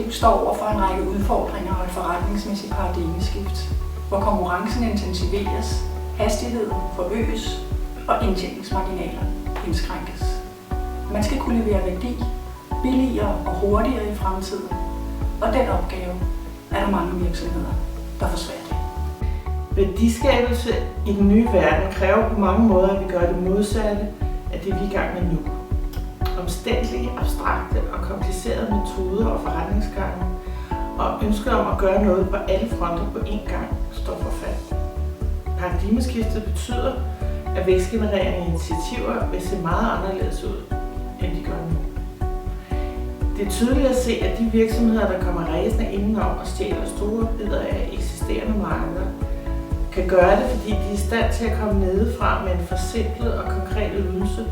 erhvervsliv står over for en række udfordringer og et forretningsmæssigt paradigmeskift, hvor konkurrencen intensiveres, hastigheden forøges og indtjeningsmarginaler indskrænkes. Man skal kunne levere værdi billigere og hurtigere i fremtiden, og den opgave er der mange virksomheder, der får svært ved. Værdiskabelse i den nye verden kræver på mange måder, at vi gør det modsatte af det, vi er i gang med nu. Omstændelige, abstrakte og komplicerede metoder og forretningsgange og ønsket om at gøre noget på alle fronter på én gang står for fald. Paradigmeskiftet betyder, at vækstgenererende initiativer vil se meget anderledes ud, end de gør nu. Det er tydeligt at se, at de virksomheder, der kommer ræsende indenom og stjæler store bidder af eksisterende markeder, kan gøre det, fordi de er i stand til at komme nedefra med en forsimplet og konkret ydelse,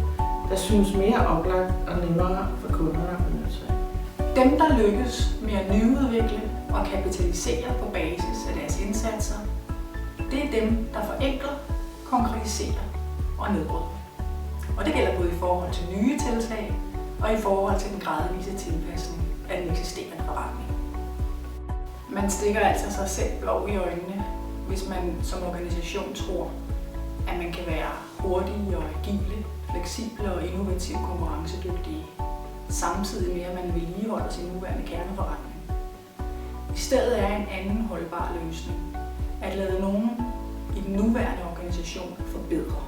der synes mere oplagt og nemmere for kunderne at benytte sig af. Dem, der lykkes med at nyudvikle og kapitalisere på basis af deres indsatser, det er dem, der forenkler, konkretiserer og nedbryder. Og det gælder både i forhold til nye tiltag og i forhold til den gradvise tilpasning af den eksisterende forretning. Man stikker altså sig selv blå i øjnene, hvis man som organisation tror, at man kan være hurtige og agile, fleksible og innovativt konkurrencedygtige, samtidig med at man vedligeholder sin nuværende kerneforretning. I stedet er en anden holdbar løsning at lade nogen i den nuværende organisation forbedre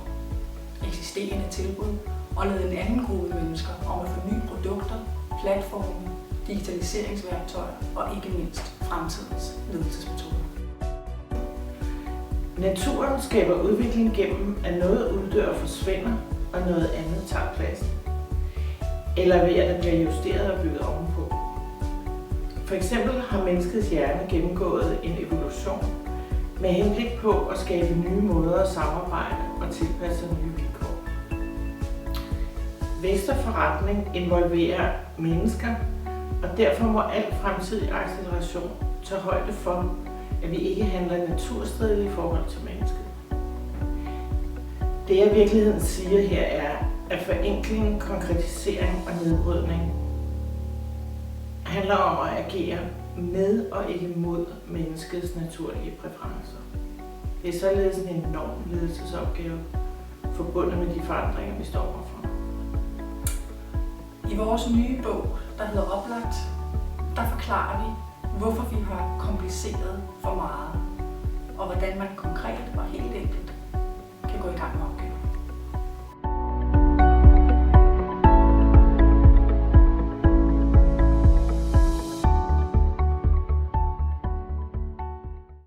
eksisterende tilbud og lade en anden gruppe mennesker om at forny produkter, platforme, digitaliseringsværktøjer og ikke mindst fremtidens ledelsesmetoder. Naturen skaber udvikling gennem, at noget uddør og forsvinder, og noget andet tager pladsen. Eller ved, at der bliver justeret og bygget ovenpå. For eksempel har menneskets hjerne gennemgået en evolution med henblik på at skabe nye måder at samarbejde og tilpasse nye vilkår. Vækst og forretning involverer mennesker, og derfor må al fremtidig acceleration tage højde for, at vi ikke handler naturstridigt i forhold til mennesket. Det jeg i virkeligheden siger her er, at forenkling, konkretisering og nedbrydning handler om at agere med og ikke mod menneskets naturlige præferencer. Det er således en enorm ledelsesopgave forbundet med de forandringer, vi står overfor. I vores nye bog, der hedder Oplagt, der forklarer vi, hvorfor vi har kompliceret for meget, og hvordan man konkret